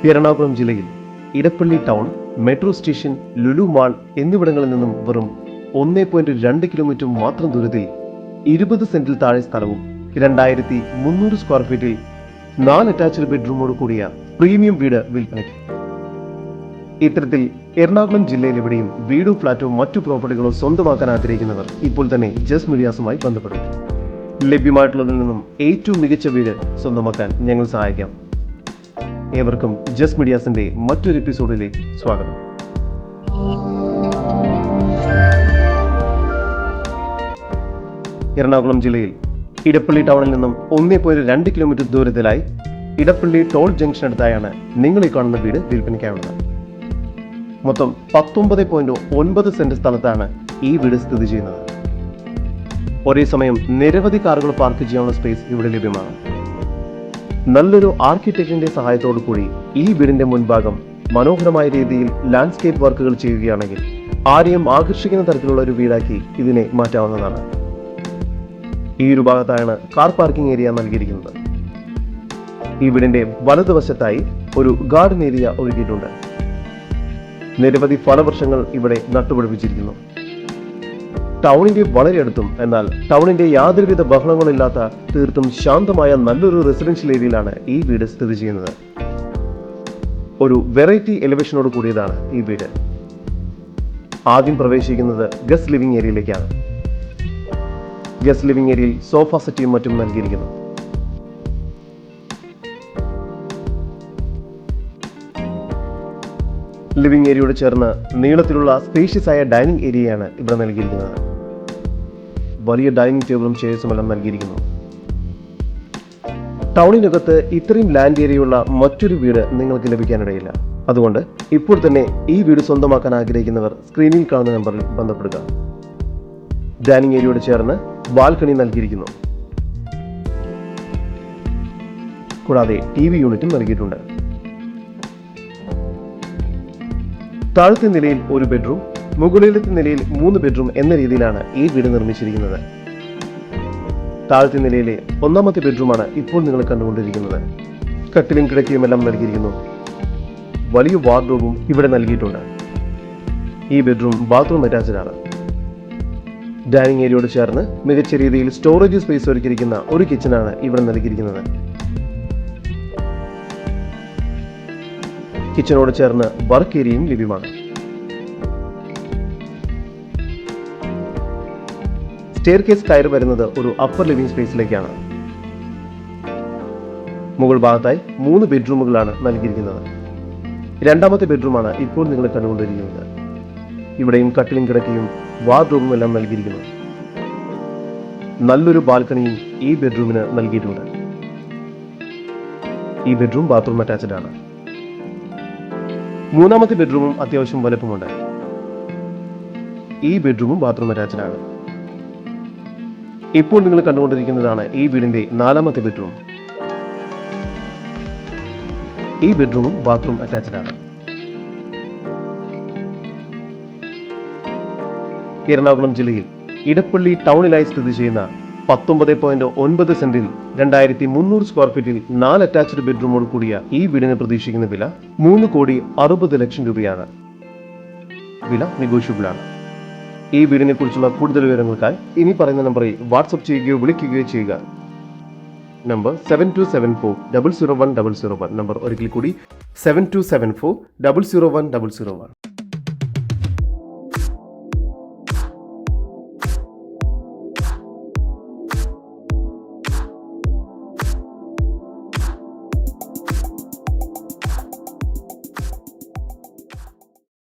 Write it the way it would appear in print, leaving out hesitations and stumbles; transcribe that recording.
എറണാകുളം ജില്ലയിൽ Edappally town, metro station, Lulu mall എന്നിവിടങ്ങളിൽ നിന്നും വെറും 1.2 കിലോമീറ്റർ മാത്രം ദൂരത്തിൽ 20 സെന്റിൽ താഴെ സ്ഥലവും 2300 സ്ക്വയർ ഫീറ്റിൽ 4 അറ്റാച്ച്ഡ് ബെഡ്റൂമോട് കൂടിയ പ്രീമിയം വീട് വിൽപ്പനയ്ക്ക്. ഇത്തരത്തിൽ എറണാകുളം ജില്ലയിൽ എവിടെയും വീടോ ഫ്ളാറ്റോ മറ്റു പ്രോപ്പർട്ടികളോ സ്വന്തമാക്കാൻ ആഗ്രഹിക്കുന്നവർ ഇപ്പോൾ തന്നെ ജസ് മീഡിയാസുമായി ബന്ധപ്പെടും. ലഭ്യമായിട്ടുള്ളതിൽ നിന്നും ഏറ്റവും മികച്ച വീട് സ്വന്തമാക്കാൻ ഞങ്ങൾ സഹായിക്കാം. ഏവർക്കും ജസ് മീഡിയാസിന്റെ മറ്റൊരു എപ്പിസോഡിലേക്ക് സ്വാഗതം. എറണാകുളം ജില്ലയിൽ ഇടപ്പള്ളി ടൗണിൽ നിന്നും 1.2 കിലോമീറ്റർ ദൂരത്തിലായി ഇടപ്പള്ളി ടോൾ ജംഗ്ഷൻ അടുത്തായാണ് നിങ്ങൾ ഈ കാണുന്ന വീട് വിൽപ്പനയ്ക്കായുള്ളത്. മൊത്തം 19.9 സെന്റ് സ്ഥലത്താണ് ഈ വീട് സ്ഥിതി ചെയ്യുന്നത്. ഒരേ സമയം നിരവധി കാറുകൾ പാർക്ക് ചെയ്യാനുള്ള സ്പേസ് ഇവിടെ ലഭ്യമാണ്. നല്ലൊരു ആർക്കിടെക്റ്റിന്റെ സഹായത്തോടു കൂടി ഈ വീടിന്റെ മുൻഭാഗം മനോഹരമായ രീതിയിൽ ലാൻഡ്സ്കേപ്പ് വർക്കുകൾ ചെയ്യുകയാണെങ്കിൽ ആരെയും ആകർഷിക്കുന്ന തരത്തിലുള്ള ഒരു വീടാക്കി ഇതിനെ മാറ്റാവുന്നതാണ്. ഈ ഒരു ഭാഗത്താണ് കാർ പാർക്കിംഗ് ഏരിയ നൽകിയിരിക്കുന്നത്. ഈ വീടിന്റെ വലതുവശത്തായി ഒരു ഗാർഡൻ ഏരിയ ഒരുക്കിയിട്ടുണ്ട്. നിരവധി ഫലവൃക്ഷങ്ങൾ ഇവിടെ നട്ടുപിടിപ്പിച്ചിരിക്കുന്നു. ടൗണിന്റെ വളരെ അടുത്തും എന്നാൽ ടൗണിന്റെ യാതൊരുവിധ ബഹളങ്ങളില്ലാത്ത തീർത്തും ശാന്തമായ നല്ലൊരു റെസിഡൻഷ്യൽ ഏരിയയിലാണ് ഈ വീട് സ്ഥിതി ചെയ്യുന്നത്. ഒരു വെറൈറ്റി എലിവേഷനോട് കൂടിയതാണ് ഈ വീട്. ആദ്യം പ്രവേശിക്കുന്നത് ഗസ്റ്റ് ലിവിംഗ് ഏരിയയിലേക്കാണ്. ഗസ്റ്റ് ലിവിംഗ് ഏരിയയിൽ സോഫ സെറ്റും മറ്റും നൽകിയിരിക്കുന്നു. ലിവിംഗ് ഏരിയയോട് ചേർന്ന് നീളത്തിലുള്ള സ്പേഷ്യസ് ആയ ഡൈനിങ് ഏരിയയാണ് ഇവിടെ നൽകിയിരിക്കുന്നത്. വലിയ ഡൈനിങ് ടേബിളും ചെയർസും എല്ലാം നൽകിയിരിക്കുന്നു. ടൗണിനകത്ത് ഇത്രയും ലാൻഡ് ഏരിയയുള്ള മറ്റൊരു വീട് നിങ്ങൾക്ക് ലഭിക്കാനിടയില്ല. അതുകൊണ്ട് ഇപ്പോൾ തന്നെ ഈ വീട് സ്വന്തമാക്കാൻ ആഗ്രഹിക്കുന്നവർ സ്ക്രീനിൽ കാണുന്ന നമ്പറിൽ ബന്ധപ്പെടുക. ഡൈനിങ് ഏരിയയോട് ചേർന്ന് ബാൽക്കണി നൽകിയിരിക്കുന്നു. കൂടാതെ TV യൂണിറ്റും നൽകിയിട്ടുണ്ട്. താഴത്തെ നിലയിൽ ഒരു ബെഡ്റൂം, മുകളിലത്തെ നിലയിൽ 3 ബെഡ്റൂം എന്ന രീതിയിലാണ് ഈ വീട് നിർമ്മിച്ചിരിക്കുന്നത്. താഴത്തെ നിലയിലെ 1ാമത്തെ ബെഡ്റൂമാണ് ഇപ്പോൾ നിങ്ങൾ കണ്ടുകൊണ്ടിരിക്കുന്നത്. കട്ടിലും കിടക്കയും എല്ലാം നൽകിയിരിക്കുന്നു. വലിയ വാർഡ്രോബും ഇവിടെ നൽകിയിട്ടുണ്ട്. ഈ ബെഡ്റൂം ബാത്റൂം അറ്റാച്ച്ഡ് ആണ്. ഡൈനിങ് ഏരിയയോട് ചേർന്ന് മികച്ച രീതിയിൽ സ്റ്റോറേജ് സ്പേസ് ഒരുക്കിയിരിക്കുന്ന ഒരു കിച്ചണാണ് ഇവിടെ നൽകിയിരിക്കുന്നത്. കിച്ചണോട് ചേർന്ന് വർക്ക് ഏരിയയും ലഭ്യമാണ്. സ്റ്റെയർകേസ് കയറി വരുന്നത് ഒരു അപ്പർ ലിവിംഗ് സ്പേസിലേക്കാണ്. മുകൾ ഭാഗത്തായി 3 ബെഡ്റൂമുകളാണ് നൽകിയിരിക്കുന്നത്. 2ാമത്തെ ബെഡ്റൂമാണ് ഇപ്പോൾ നിങ്ങൾ കണ്ടുകൊണ്ടിരിക്കുന്നത്. ഇവിടെയും കട്ടിലും കിടക്കയും വാർഡ്രോബും എല്ലാം നൽകിയിരിക്കുന്നു. നല്ലൊരു ബാൽക്കണിയും ഈ ബെഡ്റൂമിന് നൽകിയിട്ടുണ്ട്. ഈ ബെഡ്റൂം ബാത്റൂം അറ്റാച്ച്ഡ് ആണ്. 3ാമത്തെ ബെഡ്റൂമും അത്യാവശ്യം വലുപ്പമുണ്ട്. ഈ ബെഡ്റൂമും ബാത്റൂം അറ്റാച്ച്ഡ് ആണ്. ഇപ്പോൾ നിങ്ങൾ കണ്ടുകൊണ്ടിരിക്കുന്നതാണ് ഈ വീടിന്റെ 4ാമത്തെ ബെഡ്റൂം. ഈ ബെഡ്റൂമും ബാത്റൂം അറ്റാച്ച്ഡ് ആണ്. എറണാകുളം ജില്ലയിൽ ഇടപ്പള്ളി ടൗണിലായി സ്ഥിതി ചെയ്യുന്ന 19.9 സെന്റിൽ 2300 സ്ക്വയർ ഫീറ്റിൽ 4 അറ്റാച്ച്ഡ് ബെഡ്റൂമോട് കൂടിയ ഈ വീടിന് പ്രതീക്ഷിക്കുന്ന വില 3,60 ലക്ഷം രൂപയാണ്. വില നെഗോഷ്യബിൾ ആണ്. ഈ വീടിനെ കുറിച്ചുള്ള കൂടുതൽ വിവരങ്ങൾക്കായി ഇനി പറയുന്ന നമ്പറിൽ വാട്സ്ആപ്പ് ചെയ്യുകയോ വിളിക്കുകയോ ചെയ്യുക. നമ്പർ 7274 001 001. നമ്പർ ഒരിക്കൽ കൂടി 7274 001 001.